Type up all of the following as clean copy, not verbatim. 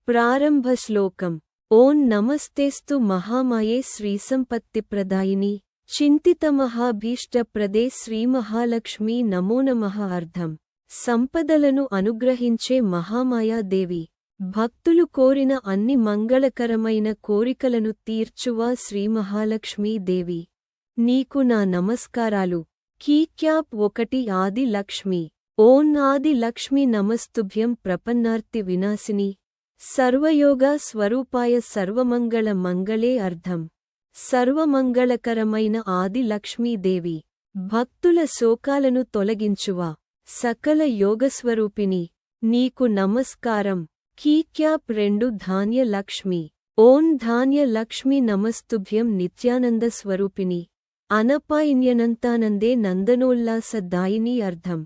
ప్రారంభ శ్లోకం. ఓం నమస్తేస్తు మహామాయే శ్రీసంపత్తిప్రదాయిని చింతితమహాభీష్టప్రదే శ్రీమహాలక్ష్మీ నమో నమః. అర్థం: సంపదలను అనుగ్రహించే మహామాయాదేవి, భక్తులు కోరిన అన్ని మంగళకరమైన కోరికలను తీర్చువా శ్రీమహాలక్ష్మీదేవి, నీకు నా నమస్కారాలు. కీక్యాప్ 1 ఆది లక్ష్మి. ఓం ఆది లక్ష్మి నమస్తుభ్యం ప్రపన్నార్తి వినాశిని సర్వయోగ స్వరూపాయ సర్వమంగళ మంగళే. అర్థం: సర్వమంగళకరమైన ఆది లక్ష్మీదేవి, భక్తుల శోకాలను తొలగించువా సకల యోగస్వరూపిణి, నీకు నమస్కారం. కీక్యాప్ 2 ధాన్య లక్ష్మి. ఓం ధాన్య లక్ష్మి నమస్తుభ్యం నిత్యానంద స్వరూపిణి అనపాయిన్యనంతానందే నందనోల్లాసదాయిని. అర్థం: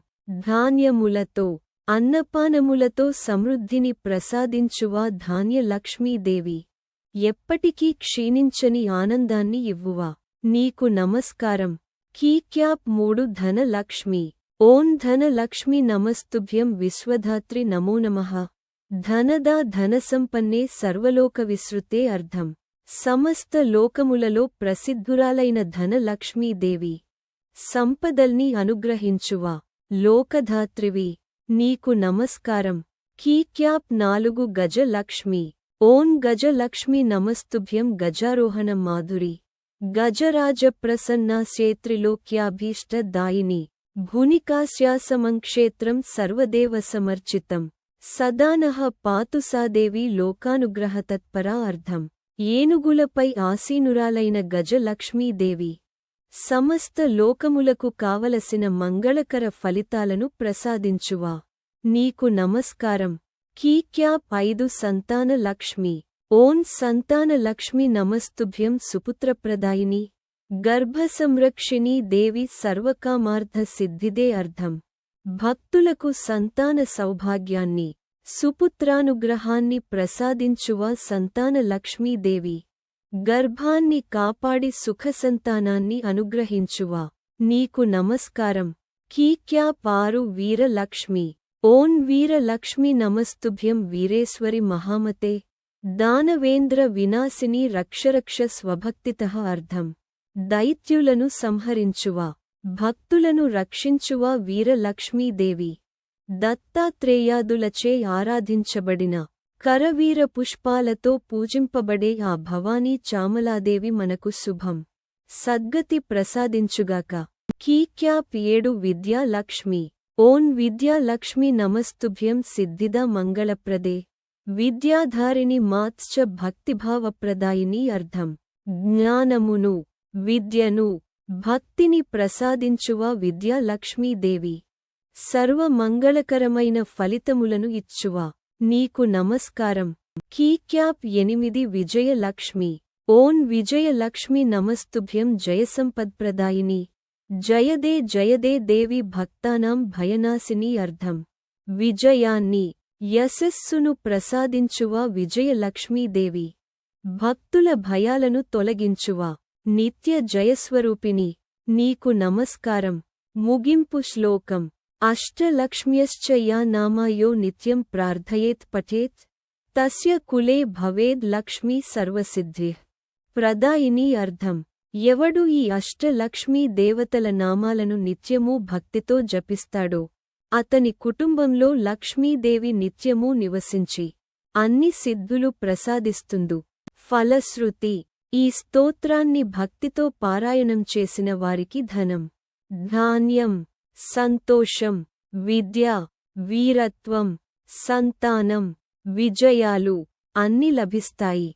ధాన్యములతో అన్నపానములతో సమృద్ధిని ప్రసాదించువా ధాన్య లక్ష్మీదేవి, ఎప్పటికీ క్షీణించని ఆనందాన్ని ఇవ్వువా, నీకు నమస్కారం. కీక్యాప్ 3 ధన లక్ష్మి. ఓం ధన లక్ష్మి నమస్తుభ్యం విశ్వధాత్రి నమో నమః. ధనదా ధనసంపన్నే సర్వలోక విశ్రుతే. అర్థం: సమస్త లోకములలో ప్రసిద్ధురాలైన ధనలక్ష్మీదేవి, సంపదల్ని అనుగ్రహించువా లోకధాత్రివి, నీకు నమస్కారం. కీక్యాప్ 4 గజ లక్ష్మి. ఓం గజ లక్ష్మి నమస్తుభ్యం గజారోహణ మాధురి గజరాజప్రసన్నా క్షేత్రిలోక్యాభీష్ట దాయిని భునికాస్యాసమంక్షేత్రం సర్వదేవ సమర్చితం సదానః పాతు సాదేవి లోకానుగ్రహతత్పరా. అర్థం: ఏనుగులపై ఆసీనురాలైన గజలక్ష్మీదేవి, సమస్త లోకములకు కావలసిన మంగళకర ఫలితాలను ప్రసాదించువా, నీకు నమస్కారం. కీక్యాప్ 5 సంతాన లక్ష్మి. ఓం సంతాన లక్ష్మి నమస్తుభ్యం సుపుత్రప్రదాయిని గర్భసంరక్షిణీ దేవి సర్వకామార్థ సిద్ధిదే. అర్థం: భక్తులకు సంతాన సౌభాగ్యాన్ని, సుపుత్రానుగ్రహాన్ని ప్రసాదించువా సంతాన లక్ష్మీదేవి, గర్భాన్ని కాపాడి సుఖసంతానాన్ని అనుగ్రహించువా, నీకు నమస్కారం. కీక్యాప్ 6 వీరలక్ష్మి. ఓం వీరలక్ష్మి నమస్తుభ్యం వీరేశ్వరి మహామతే దానవేంద్ర వినాశిని రక్షరక్ష స్వభక్తితః. అర్థం: దైత్యులను సంహరించువా, భక్తులను రక్షించువా వీరలక్ష్మీదేవి, దత్తాత్రేయాదులచే ఆరాధించబడిన కరవీర పుష్పాలతో పూజింపబడే ఆ భవానీ చామలాదేవి మనకు శుభం సద్గతి ప్రసాదించుగాక. కీక్యాప్ 7 విద్యా లక్ష్మి. ఓం విద్యా లక్ష్మి నమస్తుభ్యం సిద్ధిదా మంగళప్రదే విద్యాధారిణి మాత్స్చ భక్తిభావప్రదాయిని. అర్థం: జ్ఞానమును, విద్యను, భక్తిని ప్రసాదించువా విద్యా లక్ష్మీదేవి, సర్వమంగళకరమైన ఫలితములను ఇచ్చువా, నీకు నమస్కారం. కీక్యాప్ 8 విజయలక్ష్మి. ఓం విజయలక్ష్మి నమస్తుభ్యం జయసంపద్ప్రదాయిని జయదే జయదే దేవి భక్తానాం భయనాశిని. అర్థం: విజయాన్ని, యశస్సును ప్రసాదించువా విజయలక్ష్మీదేవి, భక్తుల భయాలను తొలగించువా నిత్య జయస్వరూపిణి, నీకు నమస్కారం. ముగింపు శ్లోకం. అష్టలక్ష్మ్యశ్చ యా నామా యో నిత్యం ప్రార్థయేత్ పఠేత్ తస్య కులే భవేద్ లక్ష్మీ సర్వసిద్ధిః ప్రదాయిని. అర్థం: ఎవడు ఈ అష్టలక్ష్మీ దేవతల నామాలను నిత్యమూ భక్తితో జపిస్తాడో అతని కుటుంబంలో లక్ష్మీదేవి నిత్యమూ నివసించి అన్ని సిద్ధులు ప్రసాదిస్తుందు. ఫలశ్రుతి. ఈ స్తోత్రాన్ని భక్తితో పారాయణం చేసిన వారికి ధనం, ధాన్యం, సంతోషం, విద్య, వీరత్వం, సంతానం, విజయాలు అన్ని లభిస్తాయి.